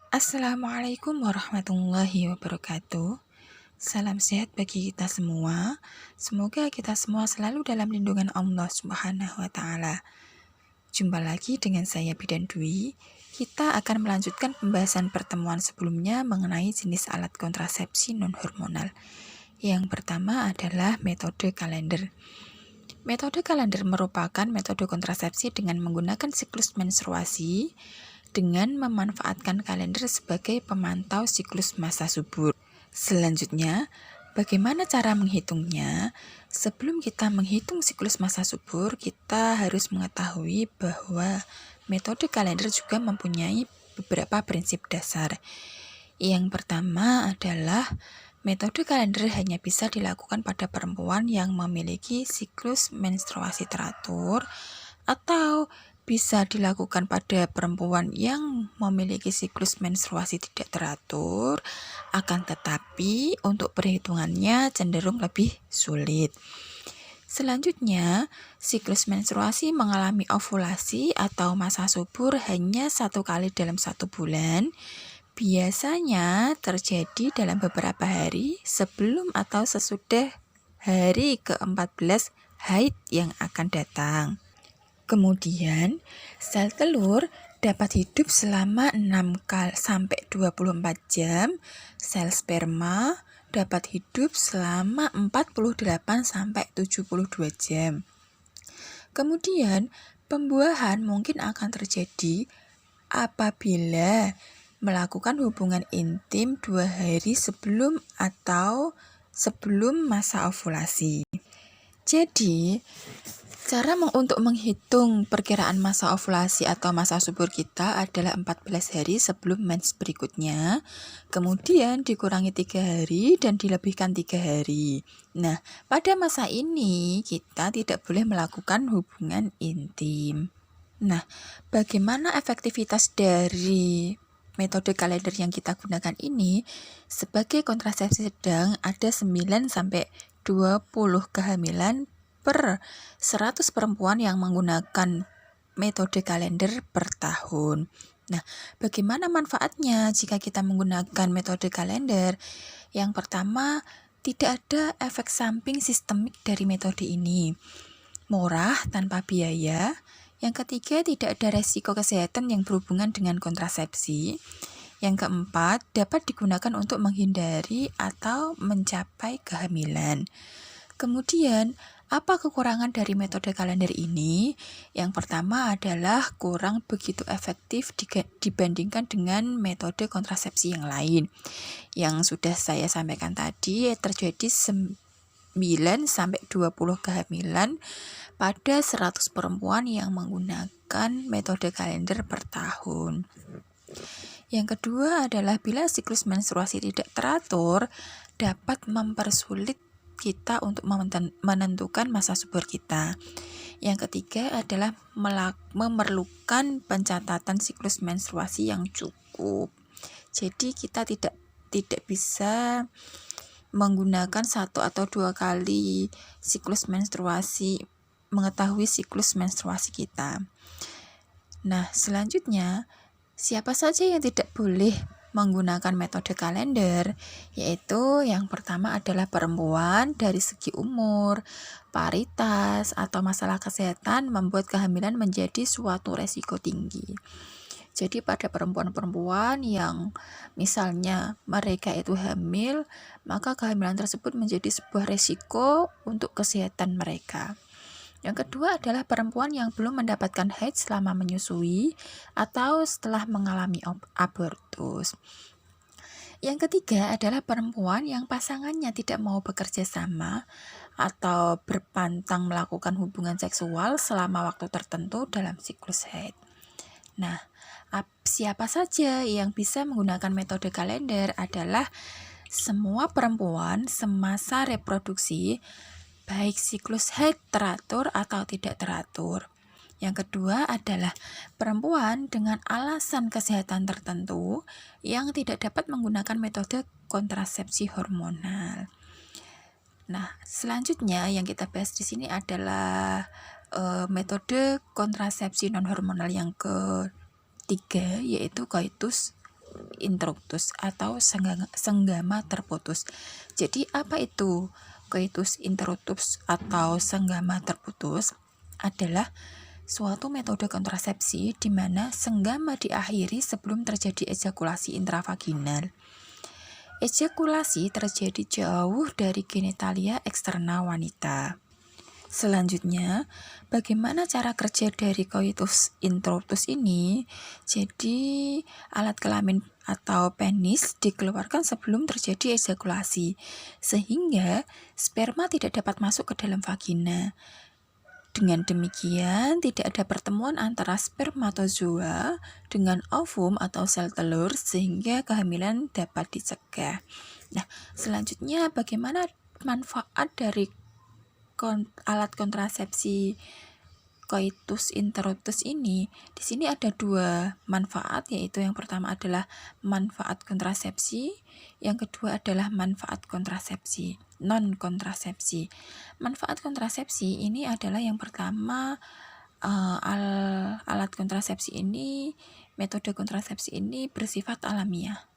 Assalamualaikum warahmatullahi wabarakatuh. Salam sehat bagi kita semua. Semoga kita semua selalu dalam lindungan Allah Subhanahu wa taala. Jumpa lagi dengan saya Bidan Dwi. Kita akan melanjutkan pembahasan pertemuan sebelumnya mengenai jenis alat kontrasepsi non hormonal. Yang pertama adalah metode kalender. Metode kalender merupakan metode kontrasepsi dengan menggunakan siklus menstruasi dengan memanfaatkan kalender sebagai pemantau siklus masa subur. Selanjutnya, bagaimana cara menghitungnya? Sebelum kita menghitung siklus masa subur, kita harus mengetahui bahwa metode kalender juga mempunyai beberapa prinsip dasar. Yang pertama adalah metode kalender hanya bisa dilakukan pada perempuan yang memiliki siklus menstruasi teratur atau bisa dilakukan pada perempuan yang memiliki siklus menstruasi tidak teratur, akan tetapi untuk perhitungannya cenderung lebih sulit. Selanjutnya, siklus menstruasi mengalami ovulasi atau masa subur hanya 1 kali dalam 1 bulan. Biasanya terjadi dalam beberapa hari sebelum atau sesudah hari ke-14 haid yang akan datang. Kemudian, sel telur dapat hidup selama 6-24 jam. Sel sperma dapat hidup selama 48-72 jam. Kemudian, pembuahan mungkin akan terjadi apabila melakukan hubungan intim 2 hari sebelum atau sebelum masa ovulasi. Jadi, cara untuk menghitung perkiraan masa ovulasi atau masa subur kita adalah 14 hari sebelum mens berikutnya, kemudian dikurangi 3 hari dan dilebihkan 3 hari. Nah, pada masa ini kita tidak boleh melakukan hubungan intim. Nah, bagaimana efektivitas dari metode kalender yang kita gunakan ini? Sebagai kontrasepsi sedang ada 9-20 kehamilan per 100 perempuan yang menggunakan metode kalender per tahun. Nah, bagaimana manfaatnya jika kita menggunakan metode kalender? Yang pertama, tidak ada efek samping sistemik dari metode ini. Murah tanpa biaya. Yang ketiga, tidak ada resiko kesehatan yang berhubungan dengan kontrasepsi. Yang keempat, dapat digunakan untuk menghindari atau mencapai kehamilan. Kemudian, apa kekurangan dari metode kalender ini? Yang pertama adalah kurang begitu efektif dibandingkan dengan metode kontrasepsi yang lain. Yang sudah saya sampaikan tadi, terjadi 9-20 kehamilan pada 100 perempuan yang menggunakan metode kalender per tahun. Yang kedua adalah bila siklus menstruasi tidak teratur, dapat mempersulit kita untuk menentukan masa subur kita. Yang ketiga adalah memerlukan pencatatan siklus menstruasi yang cukup. Jadi kita tidak bisa menggunakan 1 atau 2 kali siklus menstruasi, mengetahui siklus menstruasi kita. Nah, selanjutnya, siapa saja yang tidak boleh menggunakan metode kalender? Yaitu yang pertama adalah perempuan dari segi umur, paritas, atau masalah kesehatan membuat kehamilan menjadi suatu resiko tinggi. Jadi pada perempuan-perempuan yang misalnya mereka itu hamil, maka kehamilan tersebut menjadi sebuah resiko untuk kesehatan mereka. Yang kedua adalah perempuan yang belum mendapatkan haid selama menyusui atau setelah mengalami abortus. Yang ketiga adalah perempuan yang pasangannya tidak mau bekerja sama atau berpantang melakukan hubungan seksual selama waktu tertentu dalam siklus haid. Nah, siapa saja yang bisa menggunakan metode kalender adalah semua perempuan semasa reproduksi, baik siklus haid teratur atau tidak teratur. Yang kedua adalah perempuan dengan alasan kesehatan tertentu yang tidak dapat menggunakan metode kontrasepsi hormonal. Nah, selanjutnya yang kita bahas di sini adalah metode kontrasepsi non hormonal yang ketiga, yaitu coitus interruptus atau senggama terputus. Jadi apa itu coitus interruptus atau senggama terputus? Adalah suatu metode kontrasepsi di mana senggama diakhiri sebelum terjadi ejakulasi intravaginal. Ejakulasi terjadi jauh dari genitalia eksternal wanita. Selanjutnya, bagaimana cara kerja dari coitus interruptus ini? Jadi, alat kelamin atau penis dikeluarkan sebelum terjadi ejakulasi, sehingga sperma tidak dapat masuk ke dalam vagina. Dengan demikian, tidak ada pertemuan antara spermatozoa dengan ovum atau sel telur sehingga kehamilan dapat dicegah. Nah, selanjutnya bagaimana manfaat dari alat kontrasepsi coitus interruptus ini? Di sini ada dua manfaat, yaitu yang pertama adalah manfaat kontrasepsi, yang kedua adalah manfaat kontrasepsi non kontrasepsi. Manfaat kontrasepsi ini adalah yang pertama, alat kontrasepsi ini, metode kontrasepsi ini bersifat alamiah.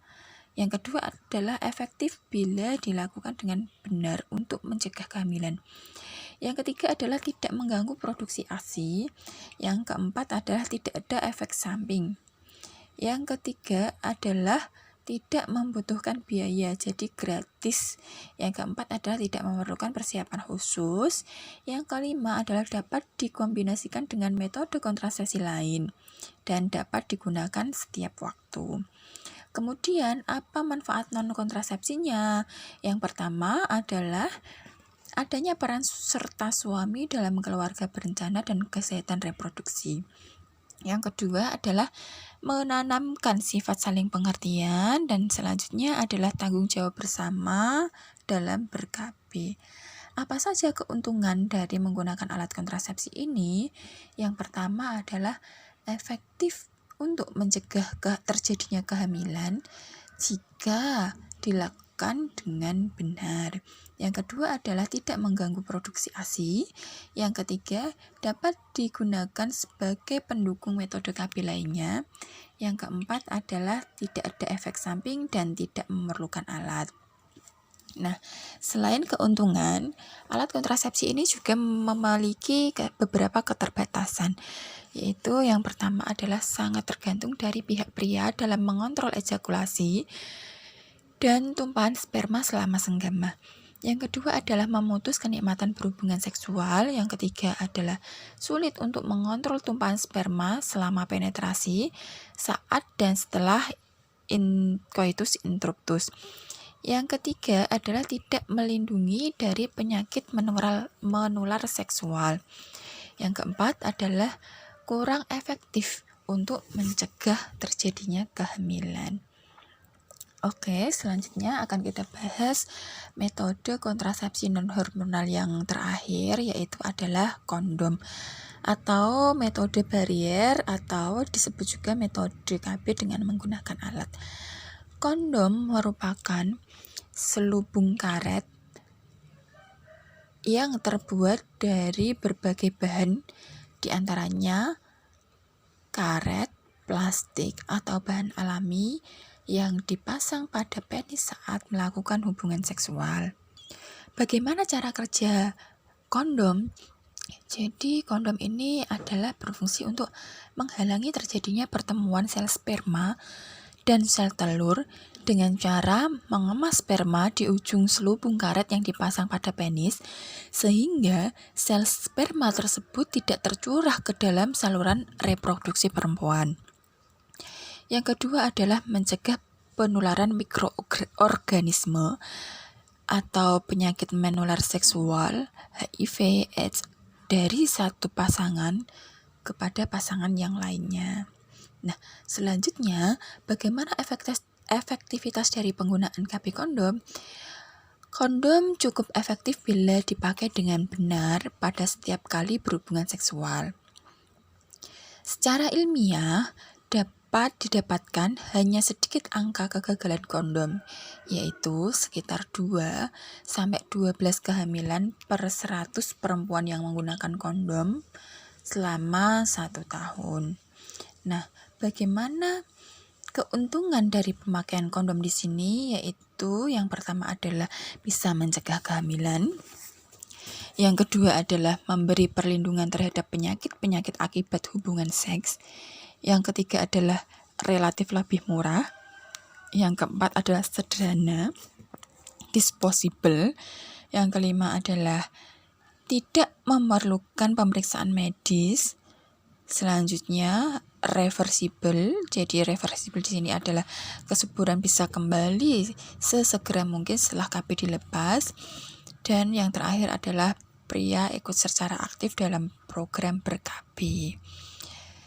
Yang kedua adalah efektif bila dilakukan dengan benar untuk mencegah kehamilan. Yang ketiga adalah tidak mengganggu produksi ASI. Yang keempat adalah tidak ada efek samping. Yang ketiga adalah tidak membutuhkan biaya, jadi gratis. Yang keempat adalah tidak memerlukan persiapan khusus. Yang kelima adalah dapat dikombinasikan dengan metode kontrasepsi lain dan dapat digunakan setiap waktu. Kemudian, apa manfaat non-kontrasepsinya? Yang pertama adalah adanya peran serta suami dalam keluarga berencana dan kesehatan reproduksi. Yang kedua adalah menanamkan sifat saling pengertian, dan selanjutnya adalah tanggung jawab bersama dalam ber-KB. Apa saja keuntungan dari menggunakan alat kontrasepsi ini? Yang pertama adalah efektif untuk mencegah terjadinya kehamilan jika dilakukan dengan benar. Yang kedua adalah tidak mengganggu produksi ASI. Yang ketiga, dapat digunakan sebagai pendukung metode KB lainnya. Yang keempat adalah tidak ada efek samping dan tidak memerlukan alat. Nah, selain keuntungan, alat kontrasepsi ini juga memiliki beberapa keterbatasan, yaitu yang pertama adalah sangat tergantung dari pihak pria dalam mengontrol ejakulasi dan tumpahan sperma selama senggama. Yang kedua adalah memutus kenikmatan berhubungan seksual. Yang ketiga adalah sulit untuk mengontrol tumpahan sperma selama penetrasi, saat dan setelah coitus interruptus. Yang ketiga adalah tidak melindungi dari penyakit menular seksual. Yang keempat adalah kurang efektif untuk mencegah terjadinya kehamilan. Oke, selanjutnya akan kita bahas metode kontrasepsi non-hormonal yang terakhir, yaitu adalah kondom atau metode barier, atau disebut juga metode KB dengan menggunakan alat. Kondom merupakan selubung karet yang terbuat dari berbagai bahan, diantaranya karet, plastik, atau bahan alami yang dipasang pada penis saat melakukan hubungan seksual. Bagaimana cara kerja kondom? Jadi kondom ini adalah berfungsi untuk menghalangi terjadinya pertemuan sel sperma dan sel telur dengan cara mengemas sperma di ujung selubung karet yang dipasang pada penis, sehingga sel sperma tersebut tidak tercurah ke dalam saluran reproduksi perempuan. Yang kedua adalah mencegah penularan mikroorganisme atau penyakit menular seksual HIV AIDS dari satu pasangan kepada pasangan yang lainnya. Nah, selanjutnya bagaimana efektivitas dari penggunaan KB kondom? Kondom cukup efektif bila dipakai dengan benar pada setiap kali berhubungan seksual. Secara ilmiah, dapat didapatkan hanya sedikit angka kegagalan kondom, yaitu sekitar 2-12 kehamilan per 100 perempuan yang menggunakan kondom selama 1 tahun. Nah, bagaimana Keuntungan dari pemakaian kondom di sini yaitu yang pertama adalah bisa mencegah kehamilan. Yang kedua adalah memberi perlindungan terhadap penyakit-penyakit akibat hubungan seks. Yang ketiga adalah relatif lebih murah. Yang keempat adalah sederhana, disposable. Yang kelima adalah tidak memerlukan pemeriksaan medis. Selanjutnya reversible. Jadi reversible di sini adalah kesuburan bisa kembali sesegera mungkin setelah KB dilepas. Dan yang terakhir adalah pria ikut secara aktif dalam program ber-KB.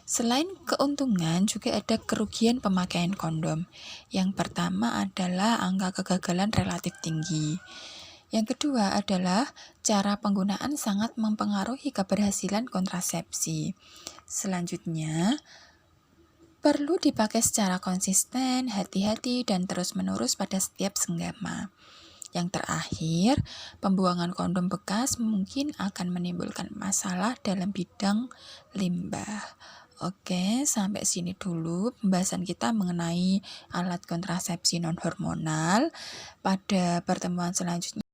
Selain keuntungan, juga ada kerugian pemakaian kondom. Yang pertama adalah angka kegagalan relatif tinggi. Yang kedua adalah cara penggunaan sangat mempengaruhi keberhasilan kontrasepsi. Selanjutnya, perlu dipakai secara konsisten, hati-hati, dan terus-menerus pada setiap senggama. Yang terakhir, pembuangan kondom bekas mungkin akan menimbulkan masalah dalam bidang limbah. Oke, sampai sini dulu pembahasan kita mengenai alat kontrasepsi non-hormonal. Pada pertemuan selanjutnya